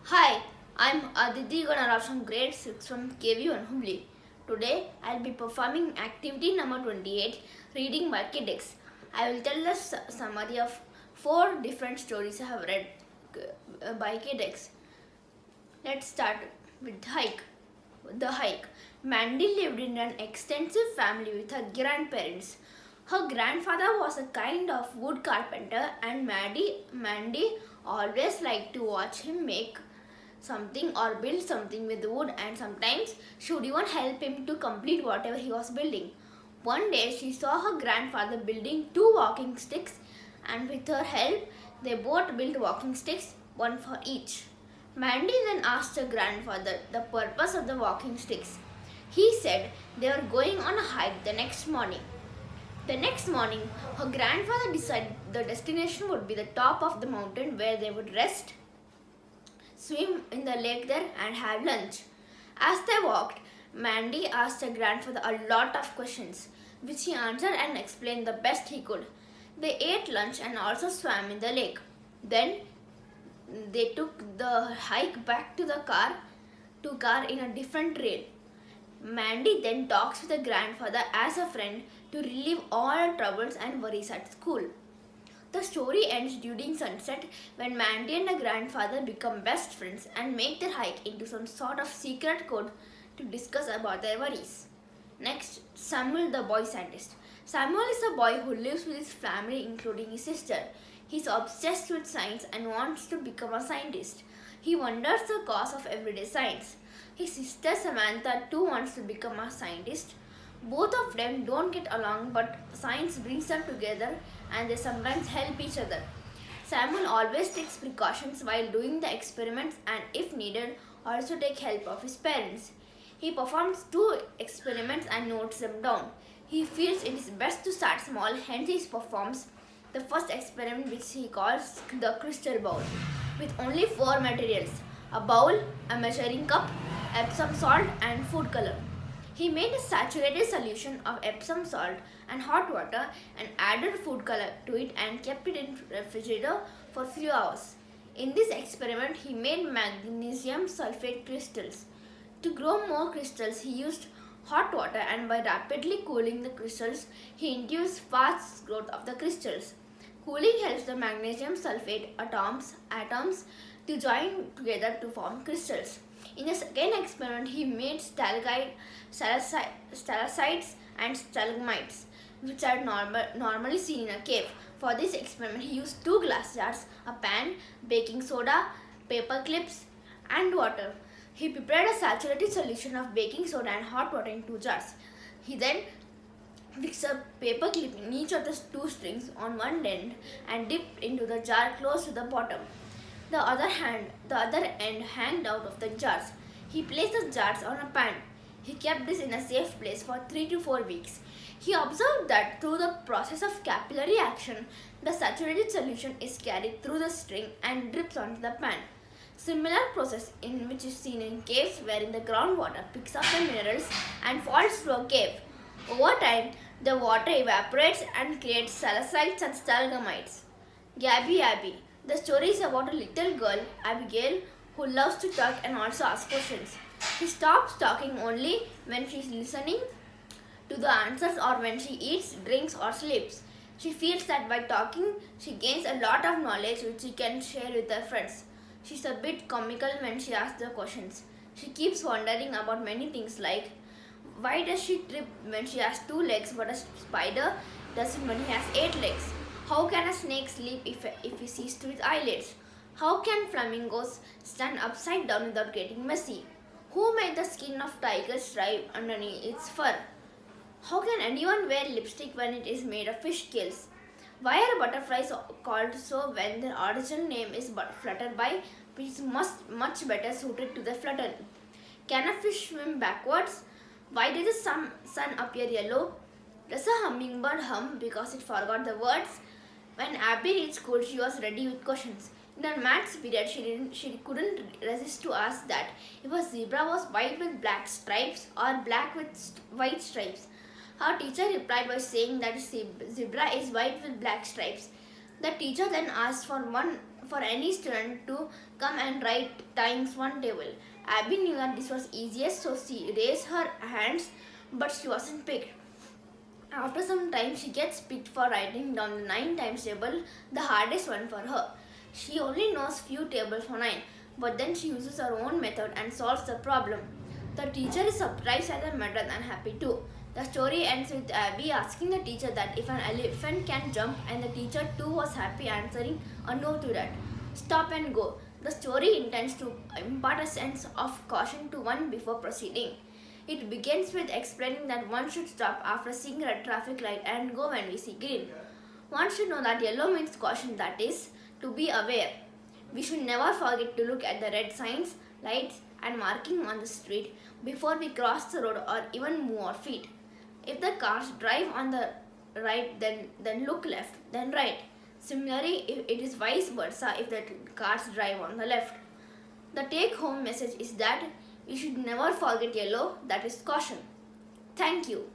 Hi, I'm Aditi Reading from grade 6 from KV1 Hubli. Today I'll be performing activity number 28, reading by KidX. I will tell the summary of 4 different stories I have read by KidX. Let's start with hike. The hike. Mandy lived in an extensive family with her grandparents. Her grandfather was a kind of wood carpenter, and Mandy always liked to watch him make something or build something with wood, and sometimes she would even help him to complete whatever he was building. One day she saw her grandfather building 2 walking sticks, and with her help they both built walking sticks, one for each. Mandy then asked her grandfather the purpose of the walking sticks. He said they were going on a hike the next morning. The next morning, her grandfather decided the destination would be the top of the mountain where they would rest, swim in the lake there, and have lunch. As they walked, Mandy asked her grandfather a lot of questions, which he answered and explained the best he could. They ate lunch and also swam in the lake. Then they took the hike back to the car in a different trail. Mandy then talks with her grandfather as a friend to relieve all her troubles and worries at school. The story ends during sunset when Mandy and her grandfather become best friends and make their hike into some sort of secret code to discuss about their worries. Next, Samuel the boy scientist. Samuel is a boy who lives with his family including his sister. He is obsessed with science and wants to become a scientist. He wonders the cause of everyday science. His sister Samantha too wants to become a scientist. Both of them don't get along, but science brings them together and they sometimes help each other. Samuel always takes precautions while doing the experiments and, if needed, also take help of his parents. He performs 2 experiments and notes them down. He feels it is best to start small, hence he performs the first experiment, which he calls the crystal bowl, with only 4 materials: a bowl, a measuring cup, Epsom salt, and food color. He made a saturated solution of Epsom salt and hot water and added food color to it and kept it in refrigerator for few hours. In this experiment, he made magnesium sulfate crystals. To grow more crystals, he used hot water, and by rapidly cooling the crystals, he induced fast growth of the crystals. Cooling helps the magnesium sulfate atoms to join together to form crystals. In the second experiment, he made stalactites and stalagmites, which are normally seen in a cave. For this experiment, he used 2 glass jars, a pan, baking soda, paper clips, and water. He prepared a saturated solution of baking soda and hot water in 2 jars. He then fixed a paper clip in each of the 2 strings on one end and dipped into the jar close to the bottom. The other end hanged out of the jars. He placed the jars on a pan. He kept this in a safe place for 3 to 4 weeks. He observed that through the process of capillary action, the saturated solution is carried through the string and drips onto the pan. Similar process in which is seen in caves, wherein the groundwater picks up the minerals and falls through a cave. Over time, the water evaporates and creates stalactites and stalagmites. Abby. The story is about a little girl, Abigail, who loves to talk and also ask questions. She stops talking only when she is listening to the answers or when she eats, drinks, or sleeps. She feels that by talking, she gains a lot of knowledge which she can share with her friends. She's a bit comical when she asks the questions. She keeps wondering about many things like, why does she trip when she has 2 legs but a spider doesn't when he has 8 legs? How can a snake sleep if he sees through its eyelids? How can flamingos stand upside down without getting messy? Who made the skin of tiger stripe underneath its fur? How can anyone wear lipstick when it is made of fish scales? Why are butterflies called so when their original name is flutterby, which is much better suited to the flutter? Can a fish swim backwards? Why does the sun appear yellow? Does a hummingbird hum because it forgot the words? When Abby reached school, she was ready with questions. In her maths period, she couldn't resist to ask that if a zebra was white with black stripes or black with white stripes. Her teacher replied by saying that zebra is white with black stripes. The teacher then asked for for any student to come and write times one table. Abby knew that this was easiest, so she raised her hands, but she wasn't picked. After some time, she gets picked for writing down the 9 times table, the hardest one for her. She only knows few tables for 9, but then she uses her own method and solves the problem. The teacher is surprised at the method and happy too. The story ends with Abby asking the teacher that if an elephant can jump, and the teacher too was happy answering a no to that. Stop and go. The story intends to impart a sense of caution to one before proceeding. It begins with explaining that one should stop after seeing a traffic light and go when we see green. One should know that yellow means caution, that is, to be aware. We should never forget to look at the red signs, lights, and marking on the street before we cross the road or even move our feet. If the cars drive on the right, then look left, then right. Similarly, if it is vice versa if the cars drive on the left. The take-home message is that we should never forget yellow, that is caution. Thank you.